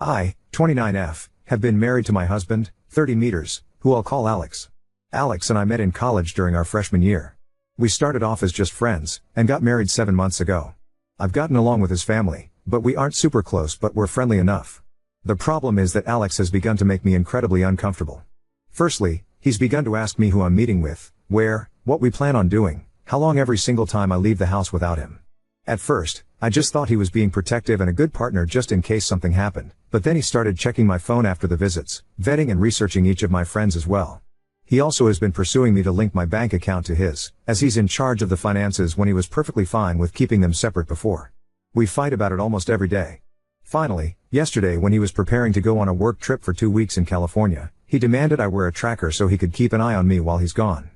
I, 29F, have been married to my husband, 30 meters, who I'll call Alex. Alex and I met in college during our freshman year. We started off as just friends, and got married 7 months ago. I've gotten along with his family, but we aren't super close, but we're friendly enough. The problem is that Alex has begun to make me incredibly uncomfortable. Firstly, he's begun to ask me who I'm meeting with, where, what we plan on doing, how long every single time I leave the house without him. At first, I just thought he was being protective and a good partner just in case something happened, but then he started checking my phone after the visits, vetting and researching each of my friends as well. He also has been pursuing me to link my bank account to his, as he's in charge of the finances when he was perfectly fine with keeping them separate before. We fight about it almost every day. Finally, yesterday when he was preparing to go on a work trip for 2 weeks in California, he demanded I wear a tracker so he could keep an eye on me while he's gone.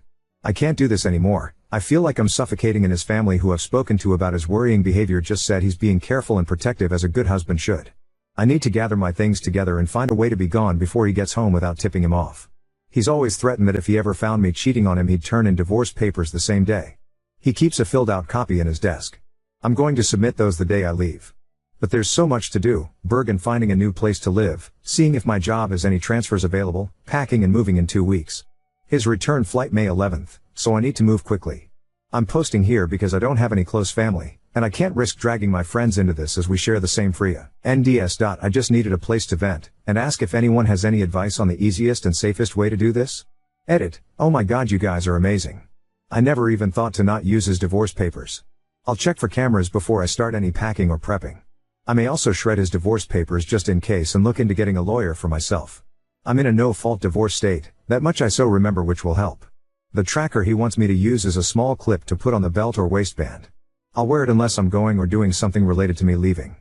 I can't do this anymore. I feel like I'm suffocating, and his family, who I've spoken to about his worrying behavior, just said he's being careful and protective as a good husband should. I need to gather my things together and find a way to be gone before he gets home without tipping him off. He's always threatened that if he ever found me cheating on him, he'd turn in divorce papers the same day. He keeps a filled out copy in his desk. I'm going to submit those the day I leave. But there's so much to do: Bergen, finding a new place to live, seeing if my job has any transfers available, packing and moving in 2 weeks. His return flight May 11th, so I need to move quickly. I'm posting here because I don't have any close family, and I can't risk dragging my friends into this as we share the same Freya. NDS. I just needed a place to vent, and ask if anyone has any advice on the easiest and safest way to do this. Edit. Oh my god, you guys are amazing. I never even thought to not use his divorce papers. I'll check for cameras before I start any packing or prepping. I may also shred his divorce papers just in case and look into getting a lawyer for myself. I'm in a no-fault divorce state, that much I so remember, which will help. The tracker he wants me to use is a small clip to put on the belt or waistband. I'll wear it unless I'm going or doing something related to me leaving.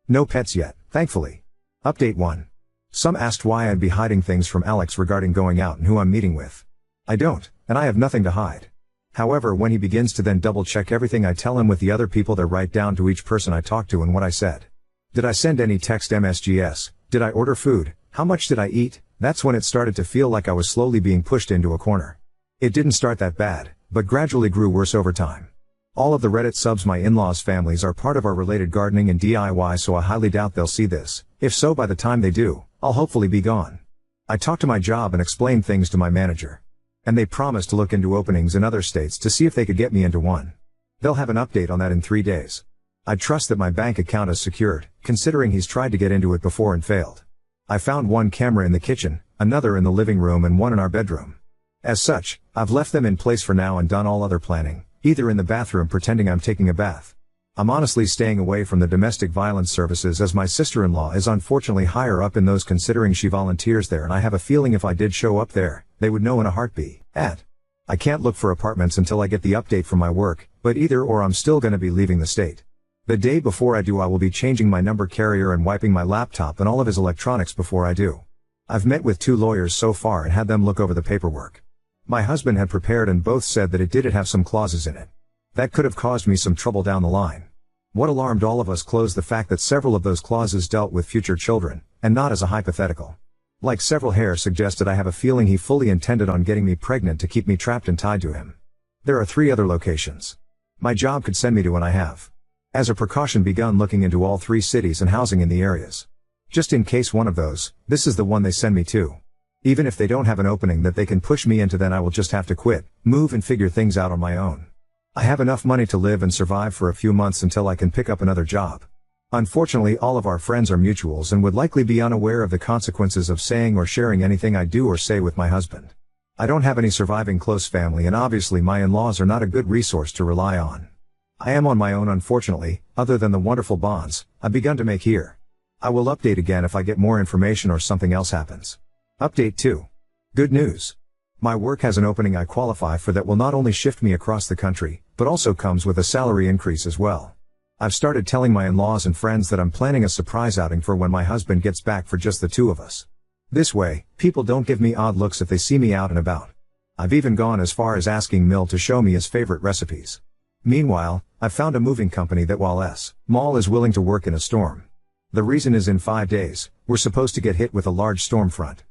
No pets yet, thankfully. Update 1. Some asked why I'd be hiding things from Alex regarding going out and who I'm meeting with. I don't, and I have nothing to hide. However, when he begins to then double-check everything I tell him with the other people there, right down to each person I talk to and what I said. Did I send any text MSGs? Did I order food? How much did I eat? That's when it started to feel like I was slowly being pushed into a corner. It didn't start that bad, but gradually grew worse over time. All of the Reddit subs my in-laws' families are part of our related gardening and DIY, so I highly doubt they'll see this. If so, by the time they do, I'll hopefully be gone. I talked to my job and explained things to my manager. And they promised to look into openings in other states to see if they could get me into one. They'll have an update on that in 3 days. I trust that my bank account is secured, considering he's tried to get into it before and failed. I found one camera in the kitchen, another in the living room, and one in our bedroom. As such, I've left them in place for now and done all other planning, either in the bathroom pretending I'm taking a bath. I'm honestly staying away from the domestic violence services as my sister-in-law is unfortunately higher up in those, considering she volunteers there, and I have a feeling if I did show up there, they would know in a heartbeat. I can't look for apartments until I get the update from my work, but either or I'm still gonna be leaving the state. The day before I do, I will be changing my number carrier and wiping my laptop and all of his electronics before I do. I've met with 2 lawyers so far and had them look over the paperwork. My husband had prepared and both said that it did have some clauses in it. That could have caused me some trouble down the line. What alarmed all of us closed the fact that several of those clauses dealt with future children, and not as a hypothetical. Like several hair suggested, I have a feeling he fully intended on getting me pregnant to keep me trapped and tied to him. There are 3 other locations my job could send me to, and I have, as a precaution, begun looking into all 3 cities and housing in the areas. Just in case one of those, this is the one they send me to. Even if they don't have an opening that they can push me into, then I will just have to quit, move and figure things out on my own. I have enough money to live and survive for a few months until I can pick up another job. Unfortunately, all of our friends are mutuals and would likely be unaware of the consequences of saying or sharing anything I do or say with my husband. I don't have any surviving close family, and obviously my in-laws are not a good resource to rely on. I am on my own, unfortunately, other than the wonderful bonds I've begun to make here. I will update again if I get more information or something else happens. Update 2. Good news. My work has an opening I qualify for that will not only shift me across the country, but also comes with a salary increase as well. I've started telling my in-laws and friends that I'm planning a surprise outing for when my husband gets back for just the 2 of us. This way, people don't give me odd looks if they see me out and about. I've even gone as far as asking Mill to show me his favorite recipes. Meanwhile, I've found a moving company that, while Mall is willing to work in a storm. The reason is in 5 days, we're supposed to get hit with a large storm front.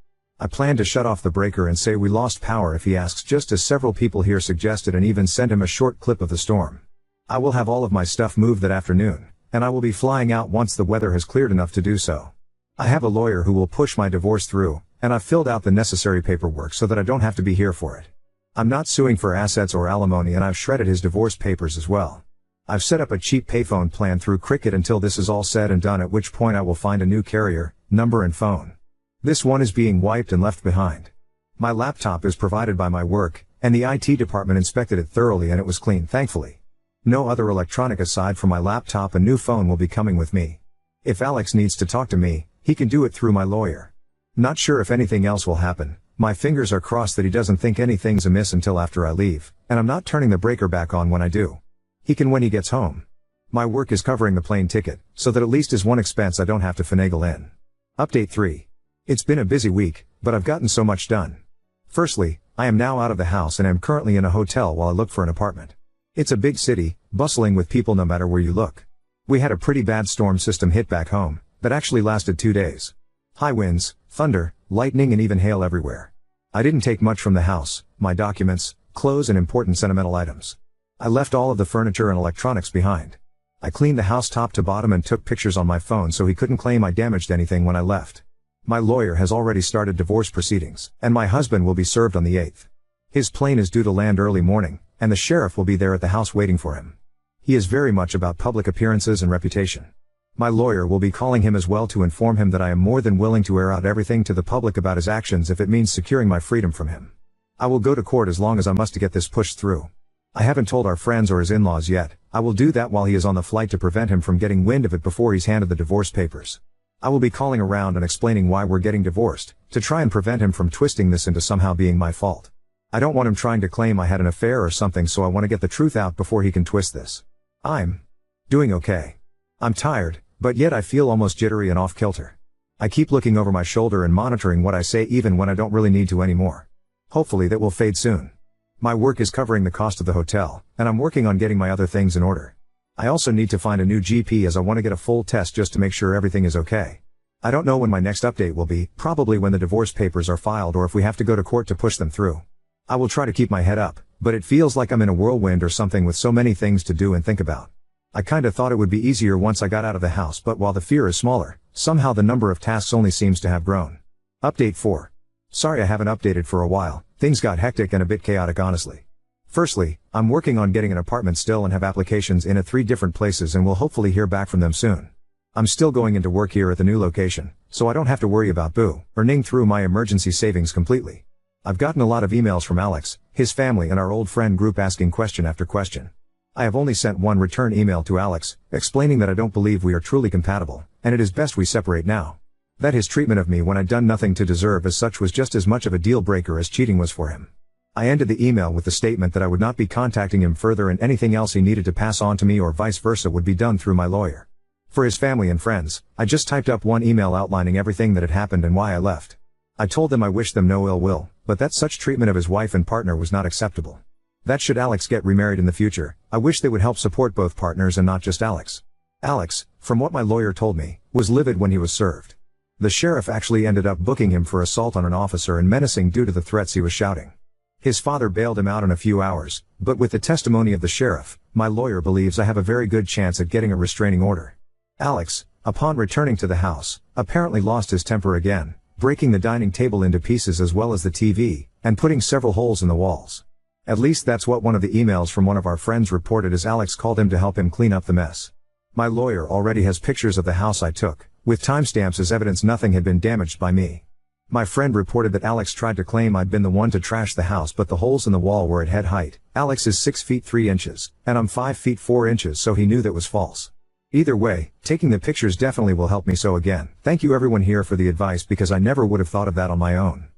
I plan to shut off the breaker and say we lost power if he asks, just as several people here suggested, and even send him a short clip of the storm. I will have all of my stuff moved that afternoon, and I will be flying out once the weather has cleared enough to do so. I have a lawyer who will push my divorce through, and I've filled out the necessary paperwork so that I don't have to be here for it. I'm not suing for assets or alimony, and I've shredded his divorce papers as well. I've set up a cheap payphone plan through Cricket until this is all said and done, at which point I will find a new carrier, number and phone. This one is being wiped and left behind. My laptop is provided by my work, and the IT department inspected it thoroughly and it was clean, thankfully. No other electronic aside from my laptop and new phone will be coming with me. If Alex needs to talk to me, he can do it through my lawyer. Not sure if anything else will happen. My fingers are crossed that he doesn't think anything's amiss until after I leave, and I'm not turning the breaker back on when I do. He can when he gets home. My work is covering the plane ticket, so that at least is one expense I don't have to finagle in. Update 3. It's been a busy week, but I've gotten so much done. Firstly, I am now out of the house and am currently in a hotel while I look for an apartment. It's a big city, bustling with people no matter where you look. We had a pretty bad storm system hit back home, that actually lasted 2 days. High winds, thunder, lightning and even hail everywhere. I didn't take much from the house, my documents, clothes and important sentimental items. I left all of the furniture and electronics behind. I cleaned the house top to bottom and took pictures on my phone so he couldn't claim I damaged anything when I left. My lawyer has already started divorce proceedings, and my husband will be served on the 8th. His plane is due to land early morning, and the sheriff will be there at the house waiting for him. He is very much about public appearances and reputation. My lawyer will be calling him as well to inform him that I am more than willing to air out everything to the public about his actions if it means securing my freedom from him. I will go to court as long as I must to get this pushed through. I haven't told our friends or his in-laws yet. I will do that while he is on the flight to prevent him from getting wind of it before he's handed the divorce papers. I will be calling around and explaining why we're getting divorced, to try and prevent him from twisting this into somehow being my fault. I don't want him trying to claim I had an affair or something, so I want to get the truth out before he can twist this. I'm doing okay. I'm tired, but yet I feel almost jittery and off-kilter. I keep looking over my shoulder and monitoring what I say even when I don't really need to anymore. Hopefully that will fade soon. My work is covering the cost of the hotel, and I'm working on getting my other things in order. I also need to find a new GP as I want to get a full test just to make sure everything is okay. I don't know when my next update will be, probably when the divorce papers are filed or if we have to go to court to push them through. I will try to keep my head up, but it feels like I'm in a whirlwind or something with so many things to do and think about. I kinda thought it would be easier once I got out of the house, but while the fear is smaller, somehow the number of tasks only seems to have grown. Update 4. Sorry I haven't updated for a while, things got hectic and a bit chaotic honestly. Firstly, I'm working on getting an apartment still and have applications in at 3 different places and will hopefully hear back from them soon. I'm still going into work here at the new location, so I don't have to worry about earning through my emergency savings completely. I've gotten a lot of emails from Alex, his family and our old friend group asking question after question. I have only sent one return email to Alex, explaining that I don't believe we are truly compatible, and it is best we separate now. That his treatment of me when I'd done nothing to deserve as such was just as much of a deal breaker as cheating was for him. I ended the email with the statement that I would not be contacting him further and anything else he needed to pass on to me or vice versa would be done through my lawyer. For his family and friends, I just typed up one email outlining everything that had happened and why I left. I told them I wished them no ill will, but that such treatment of his wife and partner was not acceptable. That should Alex get remarried in the future, I wish they would help support both partners and not just Alex. Alex, from what my lawyer told me, was livid when he was served. The sheriff actually ended up booking him for assault on an officer and menacing due to the threats he was shouting. His father bailed him out in a few hours, but with the testimony of the sheriff, my lawyer believes I have a very good chance at getting a restraining order. Alex, upon returning to the house, apparently lost his temper again, breaking the dining table into pieces as well as the TV, and putting several holes in the walls. At least that's what one of the emails from one of our friends reported as Alex called him to help him clean up the mess. My lawyer already has pictures of the house I took, with timestamps as evidence nothing had been damaged by me. My friend reported that Alex tried to claim I'd been the one to trash the house, but the holes in the wall were at head height. Alex is 6 feet 3 inches, and I'm 5 feet 4 inches, so he knew that was false. Either way, taking the pictures definitely will help me. So again, thank you everyone here for the advice because I never would have thought of that on my own.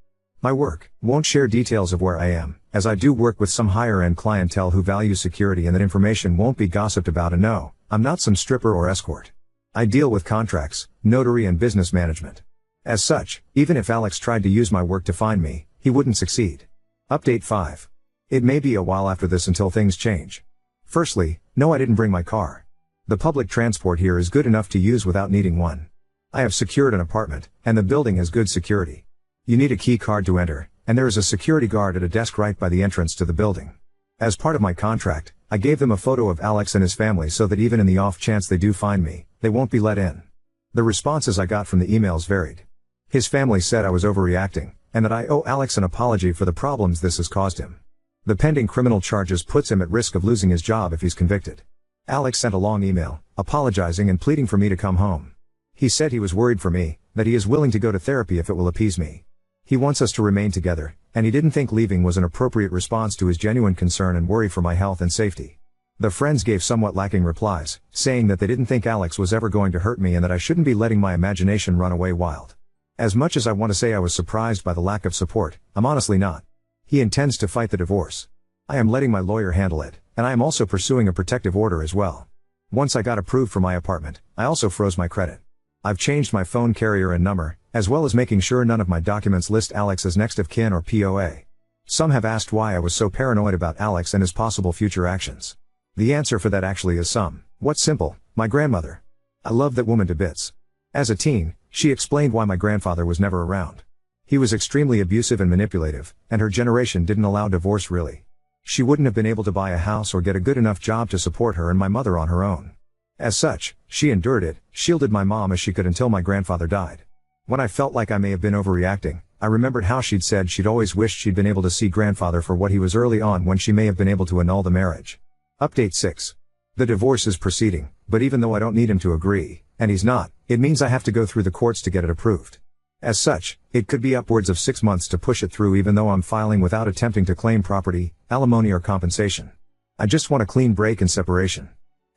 My work won't share details of where I am, as I do work with some higher-end clientele who value security and that information won't be gossiped about, and no, I'm not some stripper or escort. I deal with contracts, notary and business management. As such, even if Alex tried to use my work to find me, he wouldn't succeed. Update 5. It may be a while after this until things change. Firstly, no, I didn't bring my car. The public transport here is good enough to use without needing one. I have secured an apartment, and the building has good security. You need a key card to enter, and there is a security guard at a desk right by the entrance to the building. As part of my contract, I gave them a photo of Alex and his family so that even in the off chance they do find me, they won't be let in. The responses I got from the emails varied. His family said I was overreacting, and that I owe Alex an apology for the problems this has caused him. The pending criminal charges puts him at risk of losing his job if he's convicted. Alex sent a long email, apologizing and pleading for me to come home. He said he was worried for me, that he is willing to go to therapy if it will appease me. He wants us to remain together, and he didn't think leaving was an appropriate response to his genuine concern and worry for my health and safety. The friends gave somewhat lacking replies, saying that they didn't think Alex was ever going to hurt me and that I shouldn't be letting my imagination run away wild. As much as I want to say I was surprised by the lack of support, I'm honestly not. He intends to fight the divorce. I am letting my lawyer handle it, and I am also pursuing a protective order as well. Once I got approved for my apartment, I also froze my credit. I've changed my phone carrier and number, as well as making sure none of my documents list Alex as next of kin or POA. Some have asked why I was so paranoid about Alex and his possible future actions. The answer for that actually is what's simple, my grandmother. I love that woman to bits. As a teen, she explained why my grandfather was never around. He was extremely abusive and manipulative, and her generation didn't allow divorce really. She wouldn't have been able to buy a house or get a good enough job to support her and my mother on her own. As such, she endured it, shielded my mom as she could until my grandfather died. When I felt like I may have been overreacting, I remembered how she'd said she'd always wished she'd been able to see grandfather for what he was early on when she may have been able to annul the marriage. Update 6. The divorce is proceeding, but even though I don't need him to agree, and he's not, it means I have to go through the courts to get it approved. As such, it could be upwards of 6 months to push it through even though I'm filing without attempting to claim property, alimony or compensation. I just want a clean break and separation.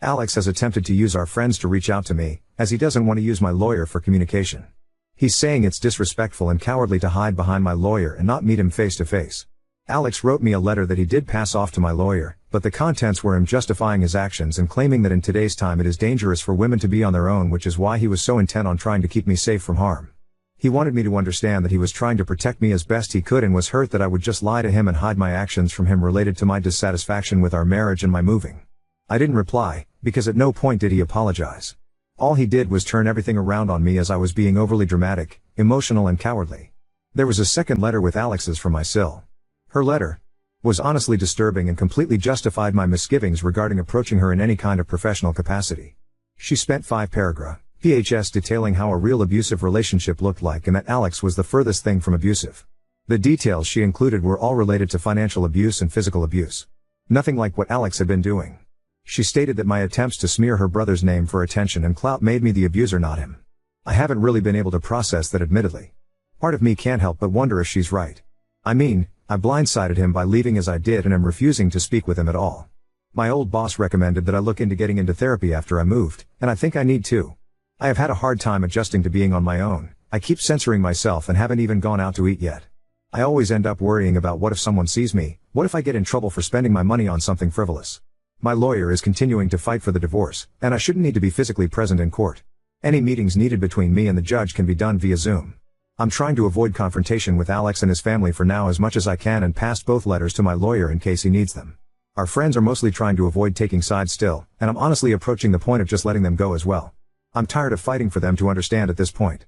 Alex has attempted to use our friends to reach out to me, as he doesn't want to use my lawyer for communication. He's saying it's disrespectful and cowardly to hide behind my lawyer and not meet him face to face. Alex wrote me a letter that he did pass off to my lawyer, but the contents were him justifying his actions and claiming that in today's time it is dangerous for women to be on their own, which is why he was so intent on trying to keep me safe from harm. He wanted me to understand that he was trying to protect me as best he could and was hurt that I would just lie to him and hide my actions from him related to my dissatisfaction with our marriage and my moving. I didn't reply, because at no point did he apologize. All he did was turn everything around on me as I was being overly dramatic, emotional and cowardly. There was a second letter with Alex's from my Sil. Her letter was honestly disturbing and completely justified my misgivings regarding approaching her in any kind of professional capacity. She spent 5 paragraphs PHS detailing how a real abusive relationship looked like and that Alex was the furthest thing from abusive. The details she included were all related to financial abuse and physical abuse. Nothing like what Alex had been doing. She stated that my attempts to smear her brother's name for attention and clout made me the abuser, not him. I haven't really been able to process that, admittedly. Part of me can't help but wonder if she's right. I mean, I blindsided him by leaving as I did and am refusing to speak with him at all. My old boss recommended that I look into getting into therapy after I moved, and I think I need to. I have had a hard time adjusting to being on my own. I keep censoring myself and haven't even gone out to eat yet. I always end up worrying about what if someone sees me, what if I get in trouble for spending my money on something frivolous. My lawyer is continuing to fight for the divorce, and I shouldn't need to be physically present in court. Any meetings needed between me and the judge can be done via Zoom. I'm trying to avoid confrontation with Alex and his family for now as much as I can and passed both letters to my lawyer in case he needs them. Our friends are mostly trying to avoid taking sides still, and I'm honestly approaching the point of just letting them go as well. I'm tired of fighting for them to understand at this point.